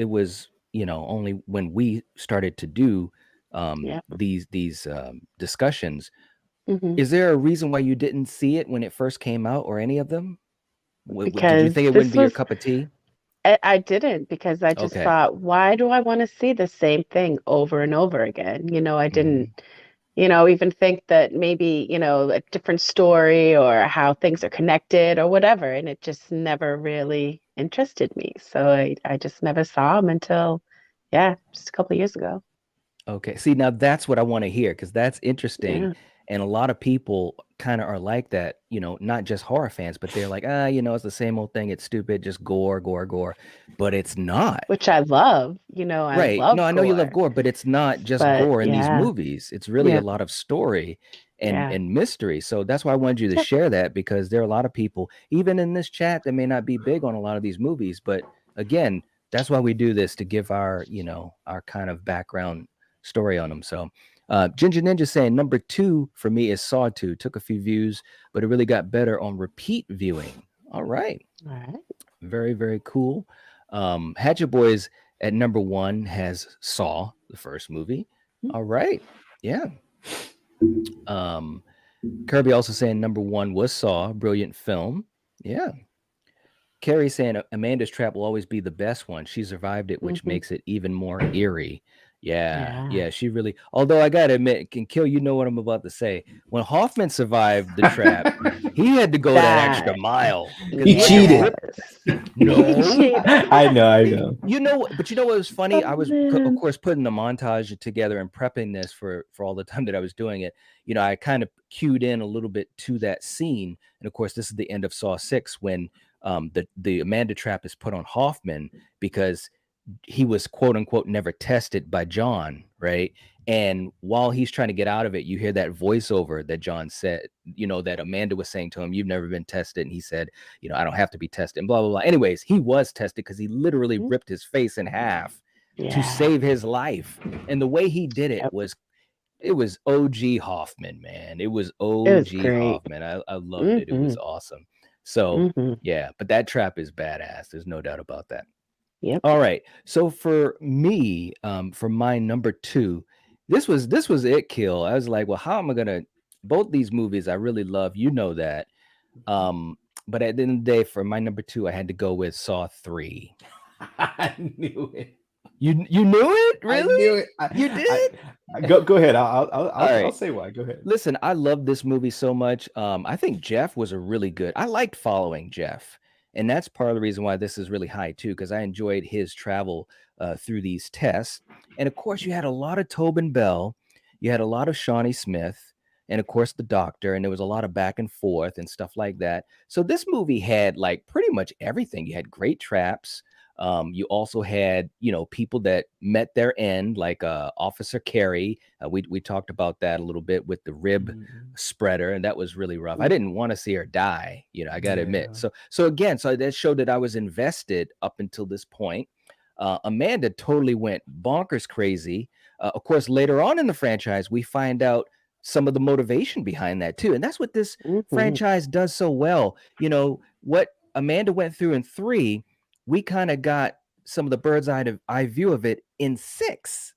only when we started to do yeah. these discussions. Hmm. Is there a reason why you didn't see it when it first came out, or any of them? Did you Because think it wouldn't this be your was cup of tea? I didn't, because I just Okay. thought, why do I want to see the same thing over and over again? I didn't, Hmm. even think that maybe, a different story or how things are connected or whatever. And it just never really interested me. So I just never saw them until, yeah, just a couple of years ago. Okay. See, now that's what I want to hear because that's interesting. Yeah. And a lot of people kind of are like that, not just horror fans, but they're like, it's the same old thing. It's stupid, just gore, gore, gore. But it's not. Which I love, I Right. No, love I know you love gore. gore, but it's not just But gore in these yeah, movies. It's really a yeah, lot of story and yeah. and mystery. So that's why I wanted you to Yep. share that because there are a lot of people, even in this chat, that may not be big on a lot of these movies. But again, that's why we do this to give our kind of background story on them. So Ginger Ninja saying number two for me is Saw 2. Took a few views, but it really got better on repeat viewing. All right. All right. Very, very cool. Hatchet Boys at number one has Saw, the first movie. All right. Yeah. Um, Kirby also saying number one was Saw, brilliant film. Yeah. Carrie saying Amanda's trap will always be the best one. She survived it, which Hmm. makes it even more eerie. Yeah, Yeah. yeah, she really. Although I gotta admit, can kill. You know what I'm about to say. When Hoffman survived the trap, he had to go that extra That, mile because He he had to yes. cheated. rip. He No, cheated. I See, know. but you know what was funny? I Oh, was, of man. course, putting the montage together and prepping this for all the time that I was doing it. You know, I kind of cued in a little bit to that scene, and of course, this is the end of Saw 6 when the Amanda trap is put on Hoffman because he was quote unquote never tested by John, right? And while he's trying to get out of it, you hear that voiceover that John said, you know, that Amanda was saying to him, "You've never been tested." And he said, you know, "I don't have to be tested," and blah, blah, blah. Anyways, he was tested because he literally Mhm. ripped his face in half to Yeah. save his life. And the way he did Yep. it was OG Hoffman, man. It was It was OG great. Hoffman. I loved it. It Hmm. was awesome. So Hmm. yeah, but that trap is badass. There's no doubt about that. Yep. All right. So for me, for my number two, this was it, Kill. I was like, well, how am I gonna both these movies I really love, you know that. Um, but at the end of the day, for my number two, I had to go with Saw 3. I knew it. You knew it? I Really? knew it. You did? Go ahead. All I'll right. say why. Go ahead. Listen, I love this movie so much. I think Jeff was a really good. I liked following Jeff, and that's part of the reason why this is really high too, because I enjoyed his travel through these tests. And of course, you had a lot of Tobin Bell, you had a lot of Shawnee Smith, and of course the Doctor, and there was a lot of back and forth and stuff like that. So this movie had like pretty much everything. You had great traps. You also had, you know, people that met their end, like Officer Carey. We talked about that a little bit with the rib Mhm. spreader, and that was really rough. I didn't want to see her die, you know. I got to admit. Yeah. So again, so that showed that I was invested up until this point. Amanda totally went bonkers crazy. Of course, later on in the franchise, we find out some of the motivation behind that too, and that's what this Hmm. franchise does so well. You know what Amanda went through in 3, we kind of got some of the eye view of it in 6,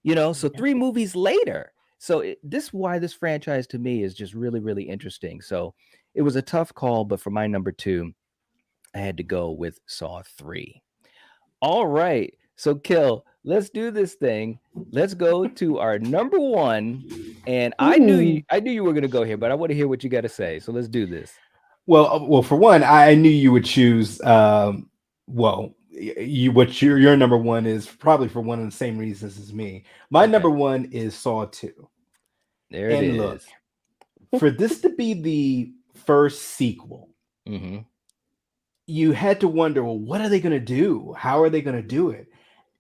you know, so Yep. 3 movies later. So this is why this franchise to me is just really, really interesting. So it was a tough call, but for my number two, I had to go with Saw 3. All right. So Kill, let's do this thing. Let's go to our number one. And Mm. I knew you were gonna go here, but I want to hear what you got to say. So let's do this. Well, for one, I knew you would choose. Well, you what your number one is probably for one of the same reasons as me. My Okay. number one is Saw 2. There it And look, is. for this to be the first sequel, Mm-hmm. you had to wonder, well, what are they going to do? How are they going to do it?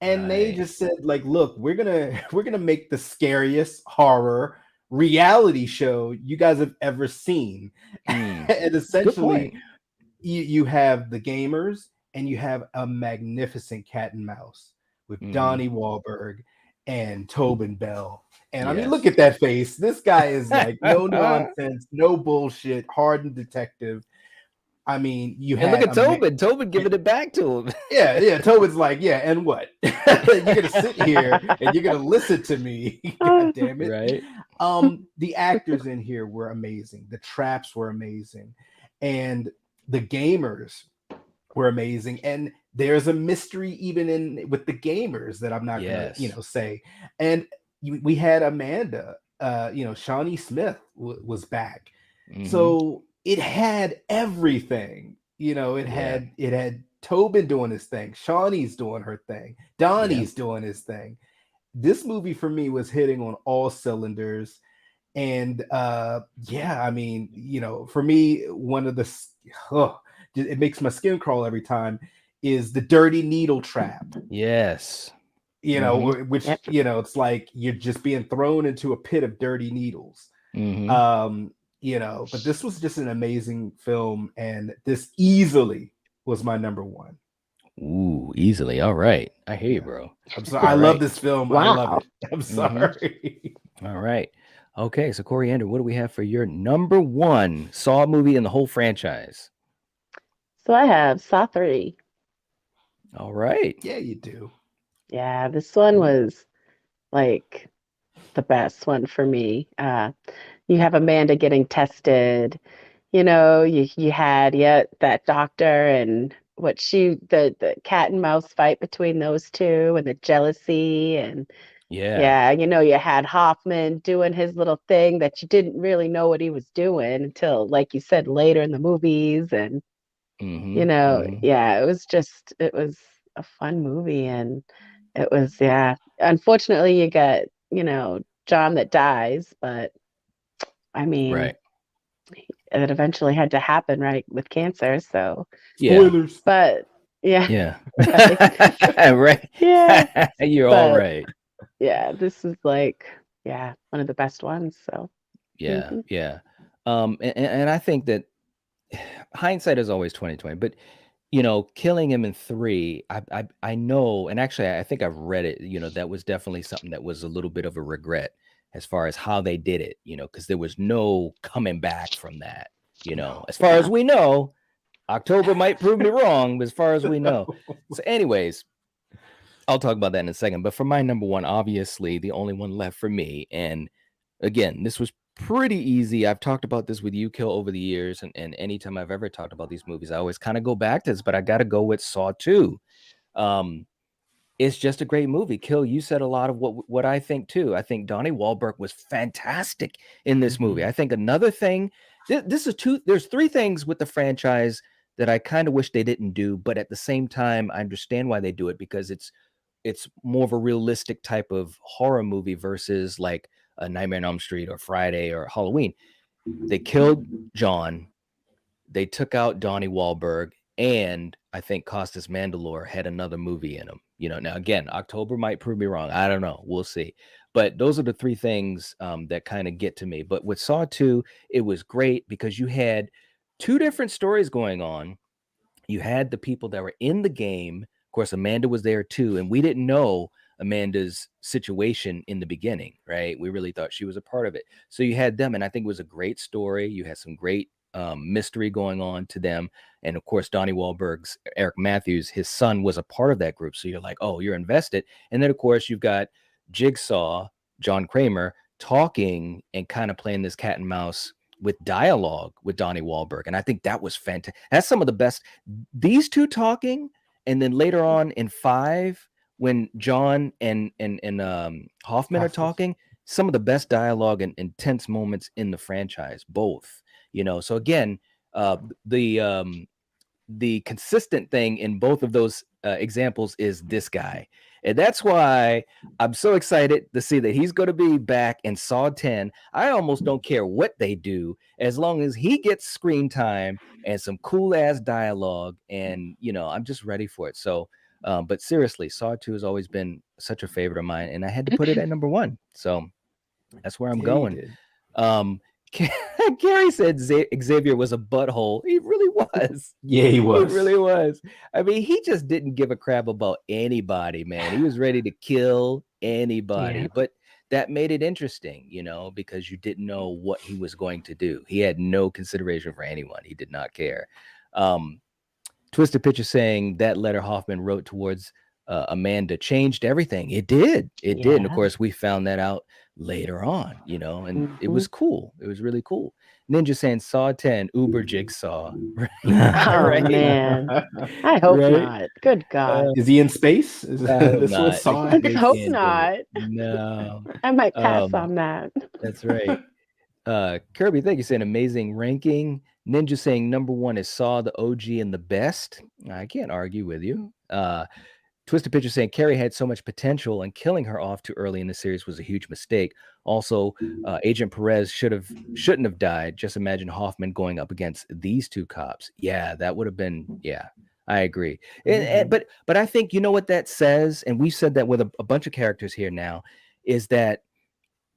And they Right. just said, like, look, we're gonna make the scariest horror reality show you guys have ever seen. Mm. And Good essentially, point. you have the gamers and you have a magnificent cat and mouse with Mm-hmm. Donnie Wahlberg and Tobin Bell. And I mean, look Yes. at that face. This guy is like no nonsense, no bullshit, hardened detective. I mean, you And look had at a man. Tobin. Tobin giving it back to him. Yeah. Tobin's like, yeah, and what? You're gonna sit here and you're gonna listen to me. God damn it. Right. The actors in here were amazing. The traps were amazing, and the gamers were amazing. And there's a mystery even in with the gamers that I'm not gonna, Yes. say. And we had Amanda, Shawnee Smith was back, Mm-hmm. so it had everything. Yeah. It had Tobin doing his thing, Shawnee's doing her thing, Yep. Donnie's doing his thing. This movie for me was hitting on all cylinders. And yeah, I mean, for me, one of the oh, it makes my skin crawl every time is the dirty needle trap. Yes. Mm-hmm. Which Yep. it's like you're just being thrown into a pit of dirty needles. Mm-hmm. But this was just an amazing film, and this easily was my number one. Ooh, easily. All right. I hear you, Yeah, bro. I'm sorry. I All love right. this film. I love Wow. it. I'm Mm-hmm. sorry. All right. Okay. So Coriander, what do we have for your number one Saw movie in the whole franchise? So I have Saw 3. All right. Yeah, you do. Yeah, this one was like the best one for me. You have Amanda getting tested. You had, yeah, that doctor and the cat and mouse fight between those two and the jealousy and Yeah. yeah, you had Hoffman doing his little thing that you didn't really know what he was doing until, like you said, later in the movies. And, yeah, it was a fun movie. And it was, yeah, unfortunately, you got, John that dies, but I mean, Right. it eventually had to happen, right, with cancer. So, Yeah. Spoilers. but yeah, Yeah. right. Right. Yeah. You're all But right. yeah, this is like, yeah, one of the best ones. So, Yeah. mhm. Yeah. And I think that hindsight is always 2020, but killing him in 3, I know, and actually I think I've read it, that was definitely something that was a little bit of a regret as far as how they did it, because there was no coming back from that, as far as Yeah. we know. October might prove me wrong, but as far as we know. So anyways, I'll talk about that in a second, but for my number one, obviously the only one left for me, and again, this was pretty easy. I've talked about this with you, Kill, over the years, and anytime I've ever talked about these movies, I always kind of go back to this, but I got to go with Saw 2. Um, it's just a great movie. Kill, you said a lot of what I think too. I think Donnie Wahlberg was fantastic in this movie. I think another thing, there's 3 things with the franchise that I kind of wish they didn't do, but at the same time, I understand why they do it, because it's more of a realistic type of horror movie versus like a Nightmare on Elm Street or Friday or Halloween. They killed John, they took out Donnie Wahlberg, and I think Costas Mandylor had another movie in him. Now again, October might prove me wrong. I don't know. We'll see. But those are the 3 things that kind of get to me. But with Saw 2, it was great because you had 2 different stories going on. You had the people that were in the game. Of course, Amanda was there too, and we didn't know Amanda's situation in the beginning, right? We really thought she was a part of it. So you had them, and I think it was a great story. You had some great mystery going on to them, and of course, Donnie Wahlberg's Eric Matthews, his son, was a part of that group. So you're like, oh, you're invested. And then of course you've got Jigsaw, John Kramer, talking and kind of playing this cat and mouse with dialogue with Donnie Wahlberg. And I think that was fantastic. That's some of the best. These 2 talking, and then later on in 5, when John and Hoffman are talking, some of the best dialogue and intense moments in the franchise, both. So again, the consistent thing in both of those examples is this guy. And that's why I'm so excited to see that he's going to be back in Saw 10. I almost don't care what they do as long as he gets screen time and some cool ass dialogue. And, I'm just ready for it. So, but seriously, Saw 2 has always been such a favorite of mine, and I had to put it at number 1. So that's where I'm going. Gary said Xavier was a butthole. He really was. Yeah, he was. He really was. I mean, he just didn't give a crap about anybody, man. He was ready to kill anybody. Yeah. But that made it interesting, because you didn't know what he was going to do. He had no consideration for anyone. He did not care. Twisted Picture saying that letter Hoffman wrote towards Amanda changed everything. It did. It did. And of course, we found that out later on, and it was cool. It was really cool. Ninja saying Saw 10, Uber Jigsaw. Oh man, I hope not. Good God. Is he in space? This was Saw? I hope not. No. I might pass on that. That's right. Kirby, thank you, saying amazing ranking. Ninja saying number 1 is Saw, the OG and the best. I can't argue with you. Twisted Picture saying Carrie had so much potential, and killing her off too early in the series was a huge mistake. Also, Agent Perez shouldn't have died. Just imagine Hoffman going up against these 2 cops. Yeah, that would have been. Yeah, I agree. But I think what that says, and we've said that with a bunch of characters here now, is that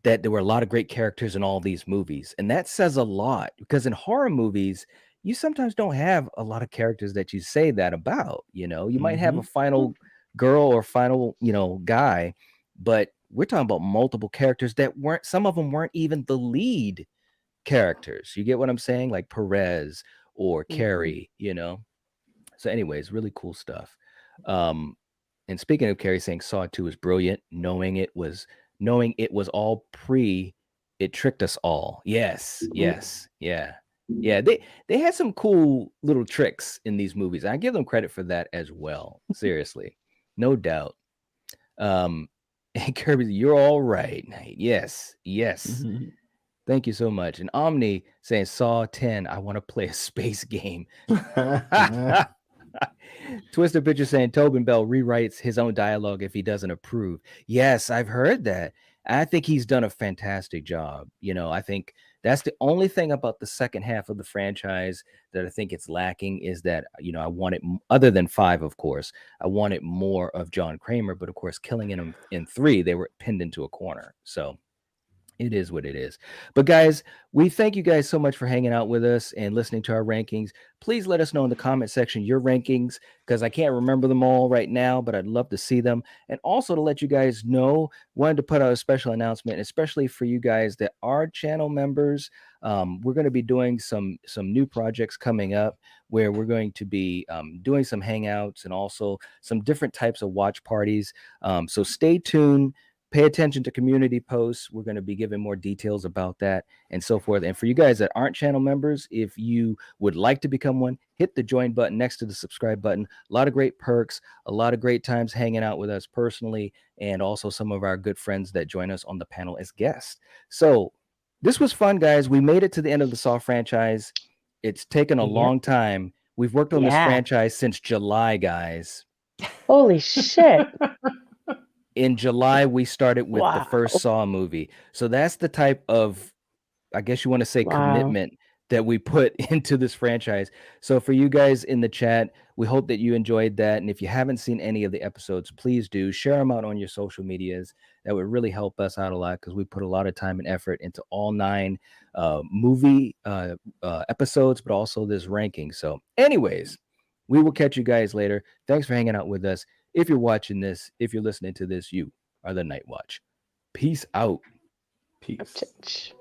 there were a lot of great characters in all these movies, and that says a lot, because in horror movies, you sometimes don't have a lot of characters that you say that about. You might have a final girl or final guy, but we're talking about multiple characters that weren't, some of them weren't even the lead characters. You get what I'm saying? Like Perez or Carrie, so anyways, really cool stuff. And speaking of Carrie saying Saw 2 is brilliant, knowing it was all it tricked us all. Yes, yeah. Yeah, they had some cool little tricks in these movies. I give them credit for that as well. Seriously, no doubt. And Kirby, you're all right. Yes, yes. Thank you so much. And Omni saying Saw 10, I want to play a space game. Twisted Picture saying Tobin Bell rewrites his own dialogue if he doesn't approve. Yes, I've heard that. I think he's done a fantastic job. I think that's the only thing about the second half of the franchise that I think it's lacking is that, I wanted, other than 5, of course, I wanted more of John Kramer, but of course, killing him in 3, they were pinned into a corner. So it is what it is. But guys, we thank you guys so much for hanging out with us and listening to our rankings. Please let us know in the comment section your rankings, because I can't remember them all right now, but I'd love to see them. And also to let you guys know, wanted to put out a special announcement, especially for you guys that are channel members. We're going to be doing some new projects coming up where we're going to be doing some hangouts and also some different types of watch parties. So stay tuned. Pay attention to community posts. We're going to be giving more details about that and so forth. And for you guys that aren't channel members, if you would like to become one, hit the join button next to the subscribe button. A lot of great perks, a lot of great times hanging out with us personally, and also some of our good friends that join us on the panel as guests. So this was fun, guys. We made it to the end of the Saw franchise. It's taken a long time. We've worked on this franchise since July, guys. Holy shit. In July, we started with the first Saw movie. So that's the type of, I guess you want to say, commitment that we put into this franchise. So for you guys in the chat, we hope that you enjoyed that. And if you haven't seen any of the episodes, please do share them out on your social medias. That would really help us out a lot, because we put a lot of time and effort into all 9 movie episodes, but also this ranking. So anyways, we will catch you guys later. Thanks for hanging out with us. If you're watching this, if you're listening to this, you are the Nightwatch. Peace out. Peace.